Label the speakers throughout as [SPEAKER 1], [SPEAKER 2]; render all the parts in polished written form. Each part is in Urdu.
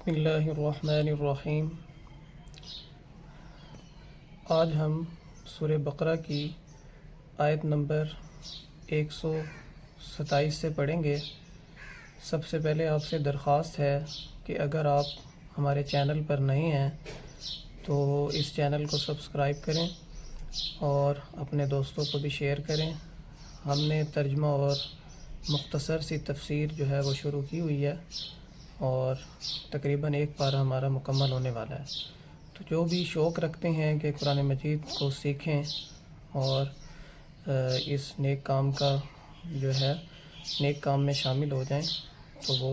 [SPEAKER 1] بسم اللہ الرحمن الرحیم۔ آج ہم سورہ بقرہ کی آیت نمبر 127 سے پڑھیں گے۔ سب سے پہلے آپ سے درخواست ہے کہ اگر آپ ہمارے چینل پر نئے ہیں تو اس چینل کو سبسکرائب کریں اور اپنے دوستوں کو بھی شیئر کریں۔ ہم نے ترجمہ اور مختصر سی تفسیر جو ہے وہ شروع کی ہوئی ہے اور تقریباً ایک پارہ ہمارا مکمل ہونے والا ہے۔ تو جو بھی شوق رکھتے ہیں کہ قرآن مجید کو سیکھیں اور اس نیک کام کا جو ہے نیک کام میں شامل ہو جائیں تو وہ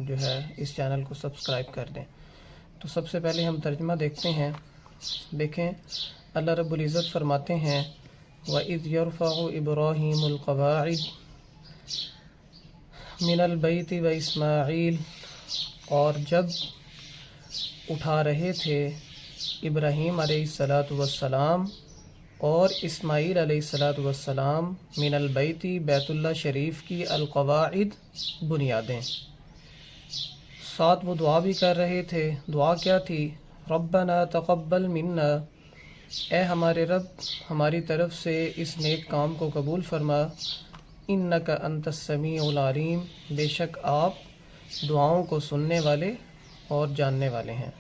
[SPEAKER 1] جو ہے اس چینل کو سبسکرائب کر دیں۔ تو سب سے پہلے ہم ترجمہ دیکھتے ہیں۔ دیکھیں، اللہ رب العزت فرماتے ہیں وَإِذْ يَرْفَعُ إِبْرَاهِيمُ الْقَوَاعِدَ مِنَ الْبَيْتِ وَإِسْمَاعِيلُ، اور جب اٹھا رہے تھے ابراہیم علیہ السلام اور اسماعیل علیہ السلام من البیت بیت اللہ شریف کی القواعد بنیادیں، ساتھ وہ دعا بھی کر رہے تھے۔ دعا کیا تھی؟ ربنا تقبل منا، اے ہمارے رب ہماری طرف سے اس نیک کام کو قبول فرما، انک انت السمیع العلیم، بے شک آپ دعاؤں کو سننے والے اور جاننے والے ہیں۔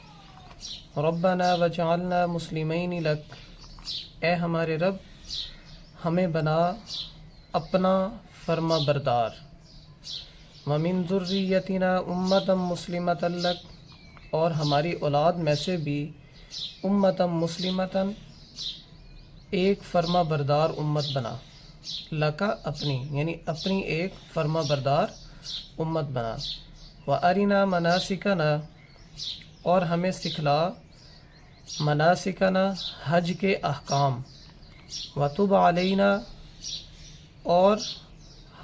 [SPEAKER 1] ربنا وجعلنا مسلمین لک، اے ہمارے رب ہمیں بنا اپنا فرما بردار، ومن ذریتنا امتا مسلمتا لک، اور ہماری اولاد میں سے بھی امتا مسلمتا ایک فرما بردار امت بنا، لکا اپنی یعنی اپنی ایک فرما بردار امت بنا، وَأَرِنَا مَنَاسِكَنَا، اور ہمیں سکھلا مناسکنا حج کے احکام، وَتُبْ عَلَيْنَا، اور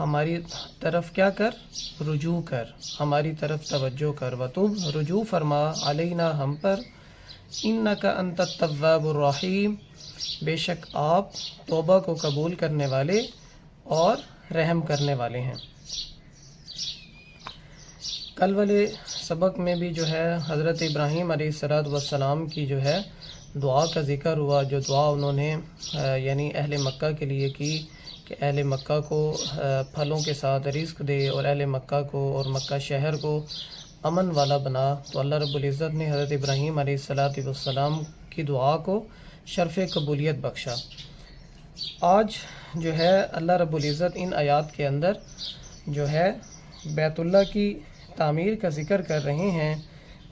[SPEAKER 1] ہماری طرف کیا کر؟ رجوع کر، ہماری طرف توجہ کر، وَتُبْ رجوع فرما، عَلَيْنَا ہم پر، إِنَّكَ أَنْتَ التَّوَّابُ الرَّحِيمُ، بے شک آپ توبہ کو قبول کرنے والے اور رحم کرنے والے ہیں۔ کل والے سبق میں بھی جو ہے حضرت ابراہیم علیہ السلام کی جو ہے دعا کا ذکر ہوا، جو دعا انہوں نے یعنی اہل مکہ کے لیے کی کہ اہل مکہ کو پھلوں کے ساتھ رزق دے اور اہل مکہ کو اور مکہ شہر کو امن والا بنا۔ تو اللہ رب العزت نے حضرت ابراہیم علیہ السلام کی دعا کو شرف قبولیت بخشا۔ آج جو ہے اللہ رب العزت ان آیات کے اندر جو ہے بیت اللہ کی تعمیر کا ذکر کر رہے ہیں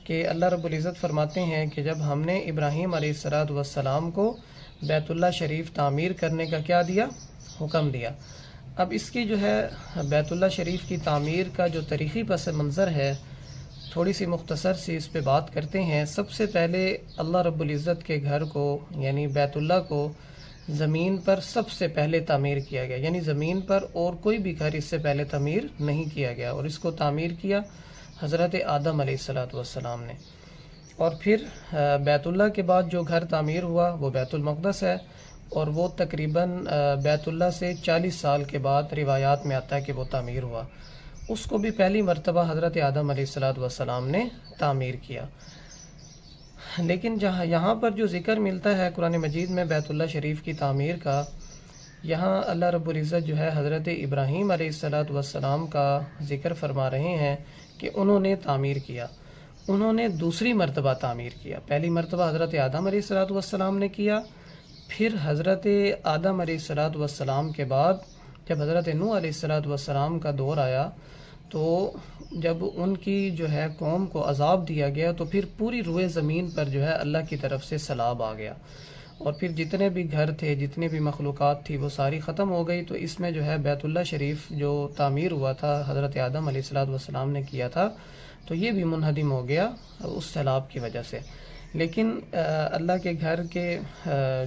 [SPEAKER 1] کہ اللہ رب العزت فرماتے ہیں کہ جب ہم نے ابراہیم علیہ السلام کو بیت اللہ شریف تعمیر کرنے کا کیا دیا؟ حکم دیا۔ اب اس کی جو ہے بیت اللہ شریف کی تعمیر کا جو تاریخی پس منظر ہے، تھوڑی سی مختصر سی اس پہ بات کرتے ہیں۔ سب سے پہلے اللہ رب العزت کے گھر کو یعنی بیت اللہ کو زمین پر سب سے پہلے تعمیر کیا گیا، یعنی زمین پر اور کوئی بھی گھر اس سے پہلے تعمیر نہیں کیا گیا، اور اس کو تعمیر کیا حضرت آدم علیہ السلام نے۔ اور پھر بیت اللہ کے بعد جو گھر تعمیر ہوا وہ بیت المقدس ہے، اور وہ تقریباً بیت اللہ سے 40 سال کے بعد روایات میں آتا ہے کہ وہ تعمیر ہوا۔ اس کو بھی پہلی مرتبہ حضرت آدم علیہ السلام نے تعمیر کیا۔ لیکن یہاں پر جو ذکر ملتا ہے قرآن مجید میں بیت اللہ شریف کی تعمیر کا، یہاں اللہ رب العزت جو ہے حضرت ابراہیم علیہ السلام کا ذکر فرما رہے ہیں کہ انہوں نے تعمیر کیا، انہوں نے دوسری مرتبہ تعمیر کیا۔ پہلی مرتبہ حضرت آدم علیہ السلام نے کیا، پھر حضرت آدم علیہ السلام کے بعد جب حضرت نوح علیہ السلام کا دور آیا تو جب ان کی جو ہے قوم کو عذاب دیا گیا تو پھر پوری روئے زمین پر جو ہے اللہ کی طرف سے سیلاب آ گیا، اور پھر جتنے بھی گھر تھے جتنے بھی مخلوقات تھی وہ ساری ختم ہو گئی۔ تو اس میں جو ہے بیت اللہ شریف جو تعمیر ہوا تھا حضرت آدم علیہ السلام نے کیا تھا تو یہ بھی منہدم ہو گیا اس سیلاب کی وجہ سے۔ لیکن اللہ کے گھر کے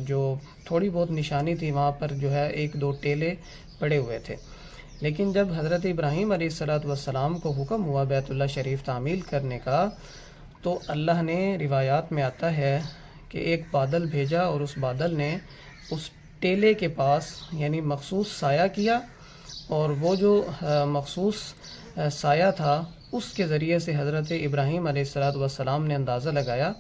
[SPEAKER 1] جو تھوڑی بہت نشانی تھی وہاں پر جو ہے ایک دو ٹیلے پڑے ہوئے تھے۔ لیکن جب حضرت ابراہیم علیہ السلام کو حکم ہوا بیت اللہ شریف تعمیر کرنے کا تو اللہ نے روایات میں آتا ہے کہ ایک بادل بھیجا اور اس بادل نے اس ٹیلے کے پاس یعنی مخصوص سایہ کیا، اور وہ جو مخصوص سایہ تھا اس کے ذریعے سے حضرت ابراہیم علیہ السلام نے اندازہ لگایا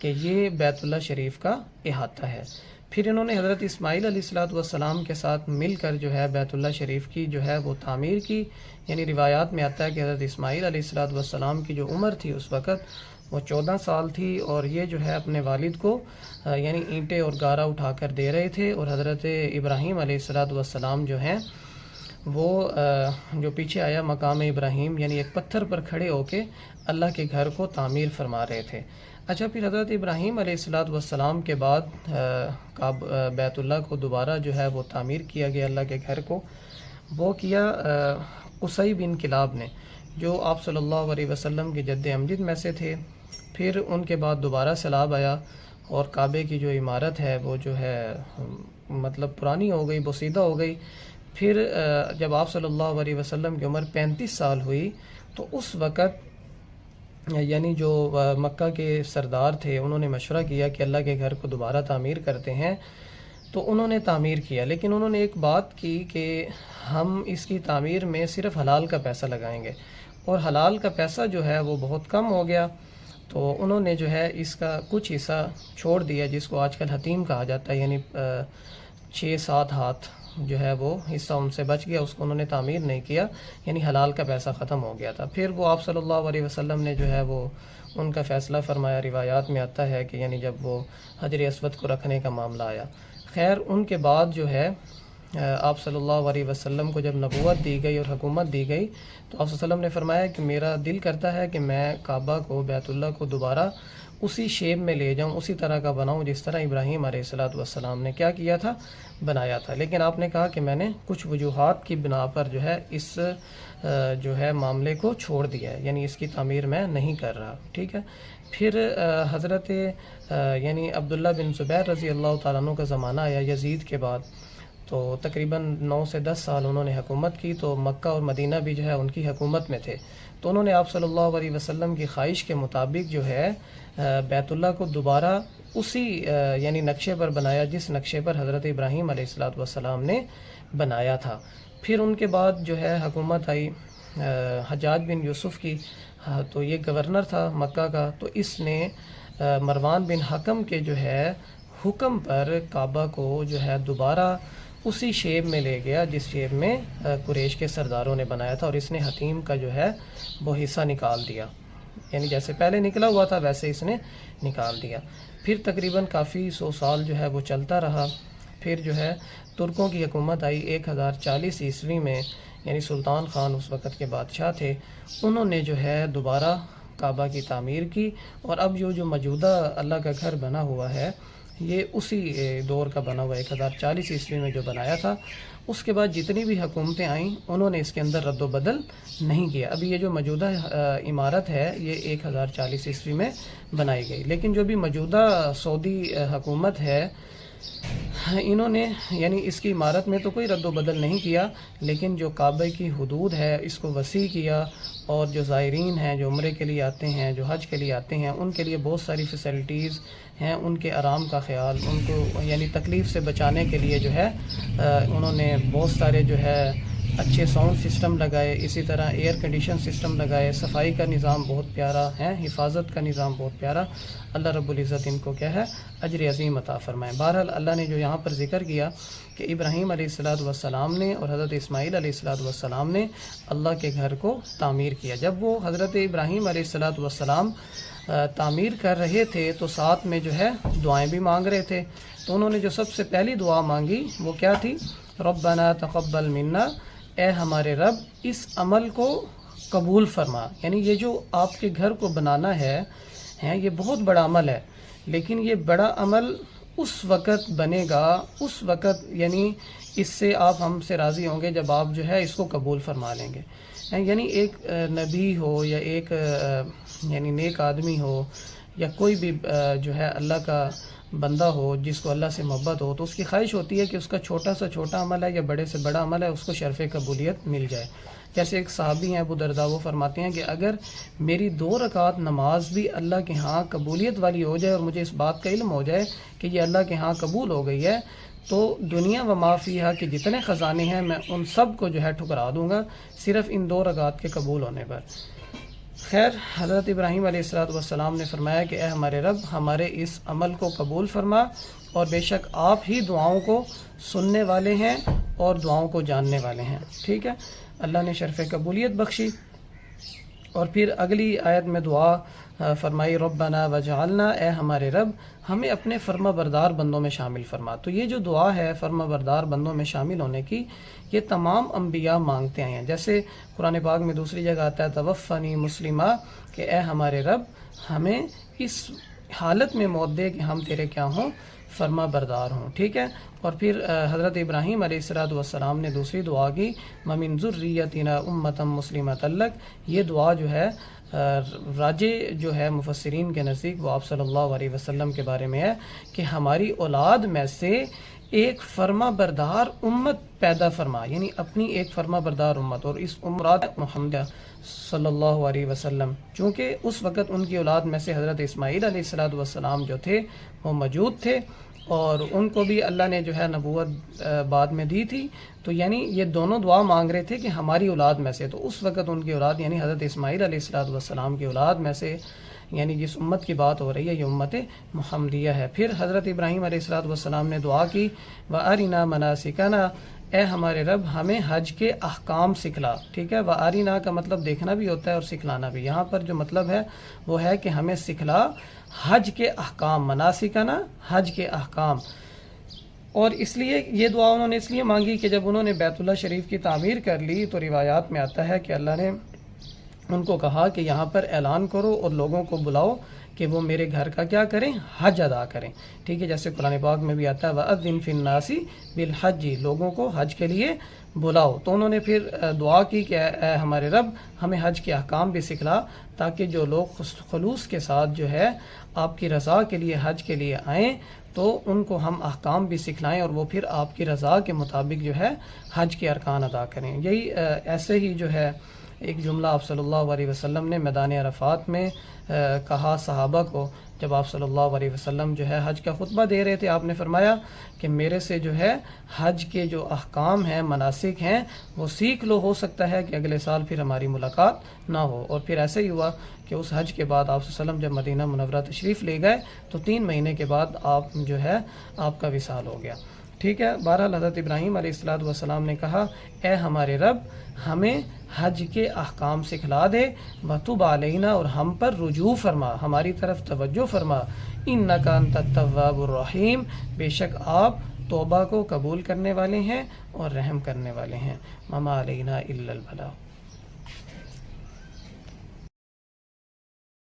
[SPEAKER 1] کہ یہ بیت اللہ شریف کا احاطہ ہے۔ پھر انہوں نے حضرت اسماعیل علیہ السلام کے ساتھ مل کر جو ہے بیت اللہ شریف کی جو ہے وہ تعمیر کی۔ یعنی روایات میں آتا ہے کہ حضرت اسماعیل علیہ السلام کی جو عمر تھی اس وقت وہ 14 سال تھی، اور یہ جو ہے اپنے والد کو یعنی اینٹیں اور گارا اٹھا کر دے رہے تھے، اور حضرت ابراہیم علیہ السلام جو ہیں وہ جو پیچھے آیا مقام ابراہیم یعنی ایک پتھر پر کھڑے ہو کے اللہ کے گھر کو تعمیر فرما رہے تھے۔ اچھا، پھر حضرت ابراہیم علیہ السلام کے بعد بیت اللہ کو دوبارہ جو ہے وہ تعمیر کیا گیا، اللہ کے گھر کو وہ کیا قصی بن کلاب نے، جو آپ صلی اللہ علیہ وسلم کے جد امجد میں سے تھے۔ پھر ان کے بعد دوبارہ سیلاب آیا اور کعبے کی جو عمارت ہے وہ جو ہے مطلب پرانی ہو گئی، بوسیدہ ہو گئی۔ پھر جب آپ صلی اللہ علیہ وسلم کی عمر 35 سال ہوئی تو اس وقت یعنی جو مکہ کے سردار تھے انہوں نے مشورہ کیا کہ اللہ کے گھر کو دوبارہ تعمیر کرتے ہیں، تو انہوں نے تعمیر کیا، لیکن انہوں نے ایک بات کی کہ ہم اس کی تعمیر میں صرف حلال کا پیسہ لگائیں گے، اور حلال کا پیسہ جو ہے وہ بہت کم ہو گیا، تو انہوں نے جو ہے اس کا کچھ حصہ چھوڑ دیا، جس کو آج کل حتیم کہا جاتا ہے، یعنی 6-7 ہاتھ جو ہے وہ حصہ ان سے بچ گیا، اس کو انہوں نے تعمیر نہیں کیا، یعنی حلال کا پیسہ ختم ہو گیا تھا۔ پھر وہ آپ صلی اللہ علیہ وسلم نے جو ہے وہ ان کا فیصلہ فرمایا۔ روایات میں آتا ہے کہ یعنی جب وہ حجر اسود کو رکھنے کا معاملہ آیا، خیر ان کے بعد جو ہے آپ صلی اللہ علیہ وسلم کو جب نبوت دی گئی اور حکومت دی گئی تو آپ صلی اللہ علیہ وسلم نے فرمایا کہ میرا دل کرتا ہے کہ میں کعبہ کو، بیت اللہ کو دوبارہ اسی شیپ میں لے جاؤں، اسی طرح کا بناؤں جس طرح ابراہیم علیہ السلام نے کیا کیا تھا، بنایا تھا۔ لیکن آپ نے کہا کہ میں نے کچھ وجوہات کی بنا پر جو ہے اس جو ہے معاملے کو چھوڑ دیا ہے، یعنی اس کی تعمیر میں نہیں کر رہا، ٹھیک ہے۔ پھر حضرت یعنی عبداللہ بن زبیر رضی اللہ تعالیٰ عنہ کا زمانہ آیا یزید کے بعد، تو تقریباً 9 سے 10 سال انہوں نے حکومت کی، تو مکہ اور مدینہ بھی جو ہے ان کی حکومت میں تھے، تو انہوں نے آپ صلی اللہ علیہ وسلم کی خواہش کے مطابق جو ہے بیت اللہ کو دوبارہ اسی یعنی نقشے پر بنایا جس نقشے پر حضرت ابراہیم علیہ السلام نے بنایا تھا۔ پھر ان کے بعد جو ہے حکومت آئی حجاج بن یوسف کی، تو یہ گورنر تھا مکہ کا، تو اس نے مروان بن حکم کے جو ہے حکم پر کعبہ کو جو ہے دوبارہ اسی شیپ میں لے گیا جس شیپ میں قریش کے سرداروں نے بنایا تھا، اور اس نے حتیم کا جو ہے وہ حصہ نکال دیا، یعنی جیسے پہلے نکلا ہوا تھا ویسے اس نے نکال دیا۔ پھر تقریباً کافی 100 سال جو ہے وہ چلتا رہا۔ پھر جو ہے ترکوں کی حکومت آئی 1040 عیسوی میں، یعنی سلطان خان اس وقت کے بادشاہ تھے، انہوں نے جو ہے دوبارہ کعبہ کی تعمیر کی، اور اب جو موجودہ اللہ کا گھر بنا ہوا ہے یہ اسی دور کا بنا ہوا 1040 عیسوی میں جو بنایا تھا۔ اس کے بعد جتنی بھی حکومتیں آئیں انہوں نے اس کے اندر رد و بدل نہیں کیا۔ ابھی یہ جو موجودہ عمارت ہے یہ 1040 عیسوی میں بنائی گئی، لیکن جو بھی موجودہ سعودی حکومت ہے انہوں نے یعنی اس کی عمارت میں تو کوئی رد و بدل نہیں کیا، لیکن جو کعبہ کی حدود ہے اس کو وسیع کیا، اور جو زائرین ہیں جو عمرے کے لیے آتے ہیں، جو حج کے لیے آتے ہیں، ان کے لیے بہت ساری فیسلٹیز ہیں، ان کے آرام کا خیال، ان کو یعنی تکلیف سے بچانے کے لیے جو ہے انہوں نے بہت سارے جو ہے اچھے ساؤنڈ سسٹم لگائے، اسی طرح ایئر کنڈیشن سسٹم لگائے، صفائی کا نظام بہت پیارا ہے، حفاظت کا نظام بہت پیارا۔ اللہ رب العزت ان کو کیا ہے اجر عظیم عطا فرمائے۔ بہرحال اللہ نے جو یہاں پر ذکر کیا کہ ابراہیم علیہ السلام نے اور حضرت اسماعیل علیہ السلام نے اللہ کے گھر کو تعمیر کیا۔ جب وہ حضرت ابراہیم علیہ السلام تعمیر کر رہے تھے تو ساتھ میں جو ہے دعائیں بھی مانگ رہے تھے، تو انہوں نے جو سب سے پہلی دعا مانگی وہ کیا تھی؟ ربنا تقبل منا، اے ہمارے رب اس عمل کو قبول فرما، یعنی یہ جو آپ کے گھر کو بنانا ہے یہ بہت بڑا عمل ہے، لیکن یہ بڑا عمل اس وقت بنے گا، اس وقت یعنی اس سے آپ ہم سے راضی ہوں گے جب آپ جو ہے اس کو قبول فرما لیں گے۔ یعنی ایک نبی ہو یا ایک یعنی نیک آدمی ہو یا کوئی بھی جو ہے اللہ کا بندہ ہو جس کو اللہ سے محبت ہو، تو اس کی خواہش ہوتی ہے کہ اس کا چھوٹا سے چھوٹا عمل ہے یا بڑے سے بڑا عمل ہے اس کو شرف قبولیت مل جائے۔ جیسے ایک صحابی ہیں ابو درداء، وہ فرماتے ہیں کہ اگر میری 2 رکعت نماز بھی اللہ کے ہاں قبولیت والی ہو جائے اور مجھے اس بات کا علم ہو جائے کہ یہ اللہ کے ہاں قبول ہو گئی ہے، تو دنیا و ما فیہا کے جتنے خزانے ہیں میں ان سب کو جو ہے ٹھکرا دوں گا صرف ان 2 رکعت کے قبول ہونے پر۔ خیر، حضرت ابراہیم علیہ السلام نے فرمایا کہ اے ہمارے رب، ہمارے اس عمل کو قبول فرما، اور بے شک آپ ہی دعاؤں کو سننے والے ہیں اور دعاؤں کو جاننے والے ہیں. ٹھیک ہے، اللہ نے شرف قبولیت بخشی. اور پھر اگلی آیت میں دعا فرمائی، ربنا وجعلنا، اے ہمارے رب ہمیں اپنے فرما بردار بندوں میں شامل فرما. تو یہ جو دعا ہے فرما بردار بندوں میں شامل ہونے کی، یہ تمام انبیاء مانگتے آئے ہیں. جیسے قرآن پاک میں دوسری جگہ آتا ہے توفنی مسلمہ، کہ اے ہمارے رب ہمیں اس حالت میں موت دے کہ ہم تیرے کیا ہوں، فرما بردار ہوں. ٹھیک ہے. اور پھر حضرت ابراہیم علیہ السلام نے دوسری دعا کی، وَمِن ذُرِّيَّتِنَا أُمَّةً مُسْلِمَةً لَكَ. یہ دعا جو ہے راجے جو ہے مفسرین کے نزدیک وہ آپ صلی اللہ علیہ وسلم کے بارے میں ہے کہ ہماری اولاد میں سے ایک فرما بردار امت پیدا فرما، یعنی اپنی ایک فرما بردار امت. اور اس مراد محمد صلی اللہ علیہ وسلم، چونکہ اس وقت ان کی اولاد میں سے حضرت اسماعیل علیہ السلام جو تھے وہ موجود تھے، اور ان کو بھی اللہ نے جو ہے نبوت بعد میں دی تھی. تو یعنی یہ دونوں دعا مانگ رہے تھے کہ ہماری اولاد میں سے، تو اس وقت ان کی اولاد یعنی حضرت اسماعیل علیہ السلام کی اولاد میں سے، یعنی جس امت کی بات ہو رہی ہے یہ امت محمدیہ ہے. پھر حضرت ابراہیم علیہ السلام نے دعا کی، وَأَرِنَا مَنَاسِكَنَا، اے ہمارے رب ہمیں حج کے احکام سکھلا. ٹھیک ہے، وَأَرِنَا کا مطلب دیکھنا بھی ہوتا ہے اور سکھلانا بھی. یہاں پر جو مطلب ہے وہ ہے کہ ہمیں سکھلا حج کے احکام، مناسکنا حج کے احکام. اور اس لیے یہ دعا انہوں نے اس لیے مانگی کہ جب انہوں نے بیت اللہ شریف کی تعمیر کر لی تو روایات میں آتا ہے کہ اللہ نے ان کو کہا کہ یہاں پر اعلان کرو اور لوگوں کو بلاؤ کہ وہ میرے گھر کا کیا کریں، حج ادا کریں. ٹھیک ہے، جیسے قرآن پاک میں بھی آتا ہے وَأَذِّن فِي النَّاسِ بِالْحَجِّ، لوگوں کو حج کے لیے بلاؤ. تو انہوں نے پھر دعا کی کہ اے ہمارے رب ہمیں حج کے احکام بھی سکھلا، تاکہ جو لوگ خلوص کے ساتھ جو ہے آپ کی رضا کے لیے حج کے لیے آئیں تو ان کو ہم احکام بھی سکھلائیں اور وہ پھر آپ کی رضا کے مطابق جو ہے حج کے ارکان ادا کریں. یہی ایسے ہی جو ہے ایک جملہ آپ صلی اللہ علیہ وسلم نے میدان عرفات میں کہا صحابہ کو، جب آپ صلی اللہ علیہ وسلم جو ہے حج کا خطبہ دے رہے تھے. آپ نے فرمایا کہ میرے سے جو ہے حج کے جو احکام ہیں، مناسک ہیں، وہ سیکھ لو، ہو سکتا ہے کہ اگلے سال پھر ہماری ملاقات نہ ہو. اور پھر ایسے ہی ہوا کہ اس حج کے بعد آپ صلی اللہ علیہ وسلم جب مدینہ منورہ تشریف لے گئے تو 3 مہینے کے بعد آپ جو ہے آپ کا وصال ہو گیا. ٹھیک ہے. بہرحال حضرت ابراہیم علیہ السلام نے کہا اے ہمارے رب ہمیں حج کے احکام سکھلا دے، وتب علینا، اور ہم پر رجوع فرما، ہماری طرف توجہ فرما، انک انت التواب الرحیم، بے شک آپ توبہ کو قبول کرنے والے ہیں اور رحم کرنے والے ہیں. وما علینا الا البلاغ.